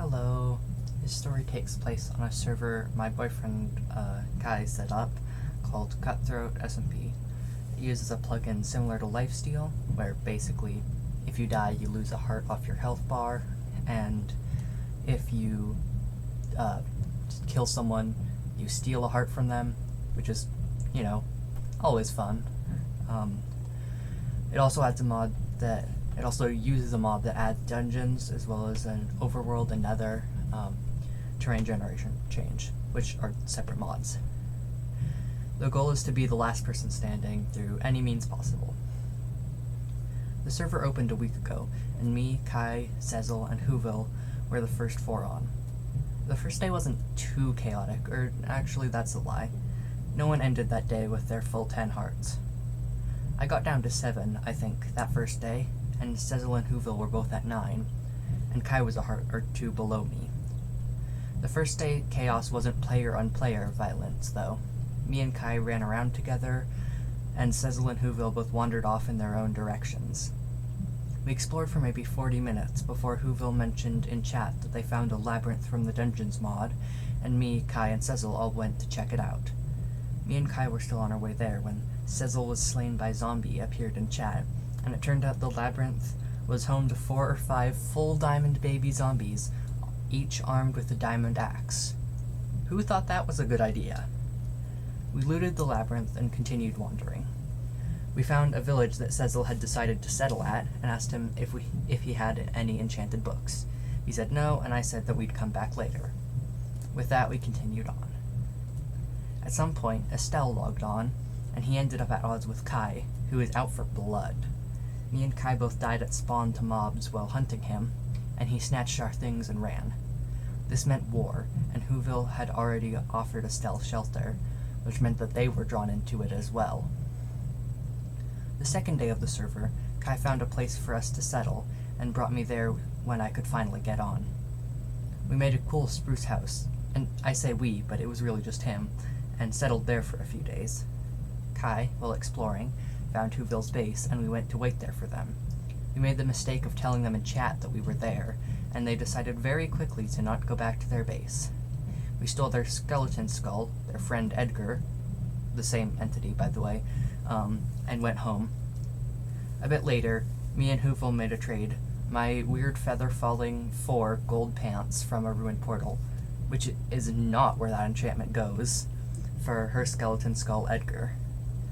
Hello. This story takes place on a server my boyfriend Kai set up called Cutthroat SMP. It uses a plugin similar to Lifesteal, where basically if you die you lose a heart off your health bar, and if you kill someone you steal a heart from them, which is, always fun. It also uses a mod that adds dungeons as well as an overworld and nether terrain generation change, which are separate mods. The goal is to be the last person standing through any means possible. The server opened a week ago, and me, Kai, Sezel, and Whoville were the first 4 on. The first day wasn't too chaotic, or actually that's a lie. No one ended that day with their full 10 hearts. I got down to 7, I think, that first day, and Sezel and Whoville were both at 9, and Kai was a heart or 2 below me. The first day, chaos wasn't player-on-player violence, though. Me and Kai ran around together, and Sezel and Whoville both wandered off in their own directions. We explored for maybe 40 minutes before Whoville mentioned in chat that they found a labyrinth from the Dungeons mod, and me, Kai, and Sezel all went to check it out. Me and Kai were still on our way there when Sezel was slain by zombie appeared in chat, and it turned out the labyrinth was home to 4 or 5 full diamond baby zombies, each armed with a diamond axe. Who thought that was a good idea? We looted the labyrinth and continued wandering. We found a village that Sezel had decided to settle at and asked him if he had any enchanted books. He said no, and I said that we'd come back later. With that, we continued on. At some point, Estelle logged on, and he ended up at odds with Kai, who is out for blood. Me and Kai both died at spawn to mobs while hunting him, and he snatched our things and ran. This meant war, and Whoville had already offered Estelle shelter, which meant that they were drawn into it as well. The second day of the server, Kai found a place for us to settle, and brought me there when I could finally get on. We made a cool spruce house, and I say we, but it was really just him, and settled there for a few days. Kai, while exploring, found Whoville's base, and we went to wait there for them. We made the mistake of telling them in chat that we were there, and they decided very quickly to not go back to their base. We stole their skeleton skull, their friend Edgar, the same entity by the way, and went home. A bit later, me and Whoville made a trade. My weird feather falling 4 gold pants from a ruined portal, which is not where that enchantment goes, for her skeleton skull Edgar.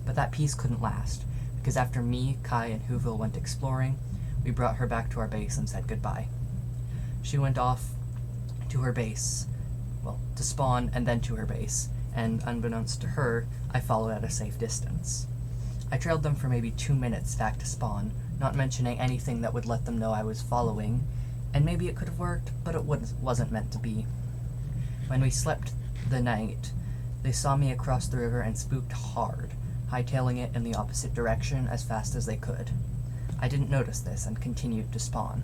But that piece couldn't last, because after me, Kai, and Whoville went exploring, we brought her back to our base and said goodbye. She went off to her base, to spawn and then to her base, and unbeknownst to her, I followed at a safe distance. I trailed them for maybe 2 minutes back to spawn, not mentioning anything that would let them know I was following, and maybe it could have worked, but it wasn't meant to be. When we slept the night, they saw me across the river and spooked hard, hightailing it in the opposite direction as fast as they could. I didn't notice this and continued to spawn.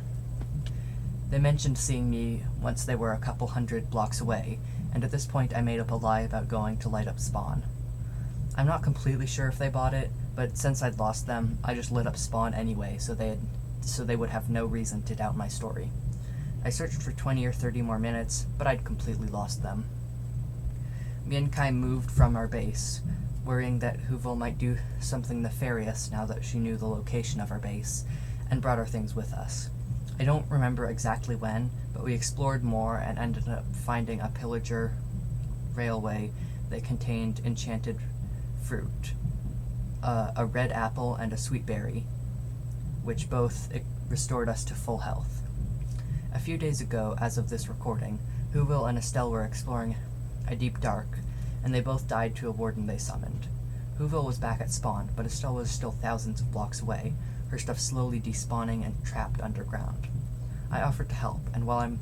They mentioned seeing me once they were a couple 100 blocks away, and at this point I made up a lie about going to light up spawn. I'm not completely sure if they bought it, but since I'd lost them, I just lit up spawn anyway, so they would have no reason to doubt my story. I searched for 20 or 30 more minutes, but I'd completely lost them. Me and Kai moved from our base, worrying that Whoville might do something nefarious now that she knew the location of our base, and brought our things with us. I don't remember exactly when, but we explored more and ended up finding a pillager railway that contained enchanted fruit, a red apple and a sweet berry, which both restored us to full health. A few days ago, as of this recording, Whoville and Estelle were exploring a deep dark, and they both died to a warden they summoned. Whoville was back at spawn, but Estelle was still thousands of blocks away, her stuff slowly despawning and trapped underground. I offered to help, and while I'm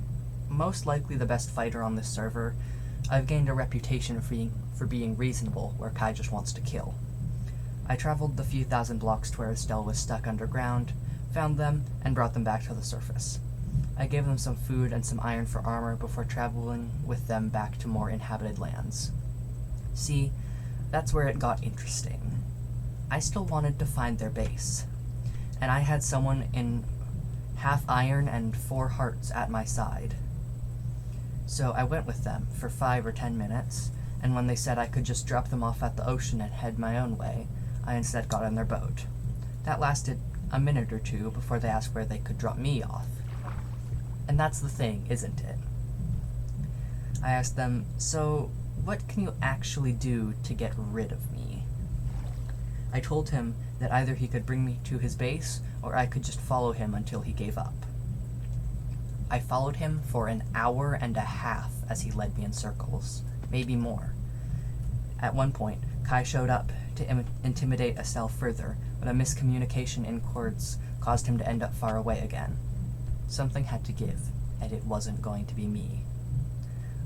most likely the best fighter on this server, I've gained a reputation for being reasonable where Kai just wants to kill. I traveled the few thousand blocks to where Estelle was stuck underground, found them, and brought them back to the surface. I gave them some food and some iron for armor before traveling with them back to more inhabited lands. See, that's where it got interesting. I still wanted to find their base, and I had someone in half iron and 4 hearts at my side. So I went with them for 5 or 10 minutes, and when they said I could just drop them off at the ocean and head my own way, I instead got on their boat. That lasted a minute or two before they asked where they could drop me off. And that's the thing, isn't it? I asked them, so what can you actually do to get rid of me? I told him that either he could bring me to his base, or I could just follow him until he gave up. I followed him for an hour and a half as he led me in circles, maybe more. At one point, Kai showed up to intimidate Estelle further, but a miscommunication in chords caused him to end up far away again. Something had to give, and it wasn't going to be me.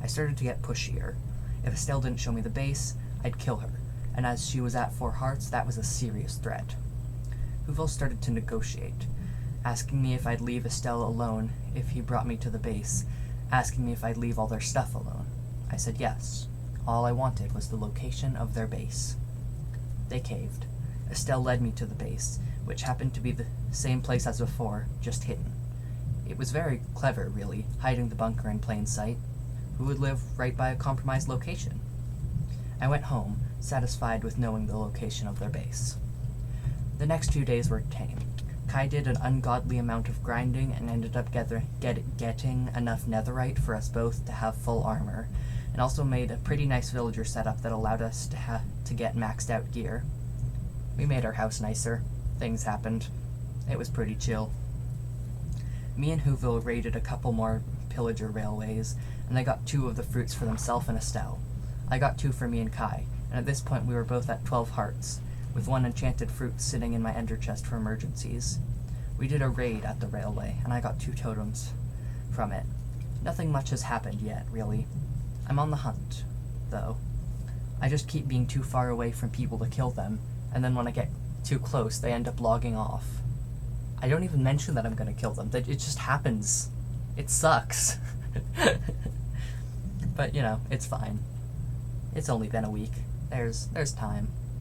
I started to get pushier. If Estelle didn't show me the base, I'd kill her, and as she was at 4 hearts, that was a serious threat. Huville started to negotiate, asking me if I'd leave Estelle alone if he brought me to the base, asking me if I'd leave all their stuff alone. I said yes. All I wanted was the location of their base. They caved. Estelle led me to the base, which happened to be the same place as before, just hidden. It was very clever, really, hiding the bunker in plain sight. Who would live right by a compromised location? I went home, satisfied with knowing the location of their base. The next few days were tame. Kai did an ungodly amount of grinding and ended up getting enough netherite for us both to have full armor, and also made a pretty nice villager setup that allowed us to get maxed out gear. We made our house nicer. Things happened. It was pretty chill. Me and Whoville raided a couple more pillager railways, and they got 2 of the fruits for themselves and Estelle. I got 2 for me and Kai, and at this point we were both at 12 hearts, with 1 enchanted fruit sitting in my ender chest for emergencies. We did a raid at the railway, and I got 2 totems from it. Nothing much has happened yet, really. I'm on the hunt, though. I just keep being too far away from people to kill them, and then when I get too close, they end up logging off. I don't even mention that I'm gonna kill them. It just happens. It sucks. But, it's fine. It's only been a week. There's time.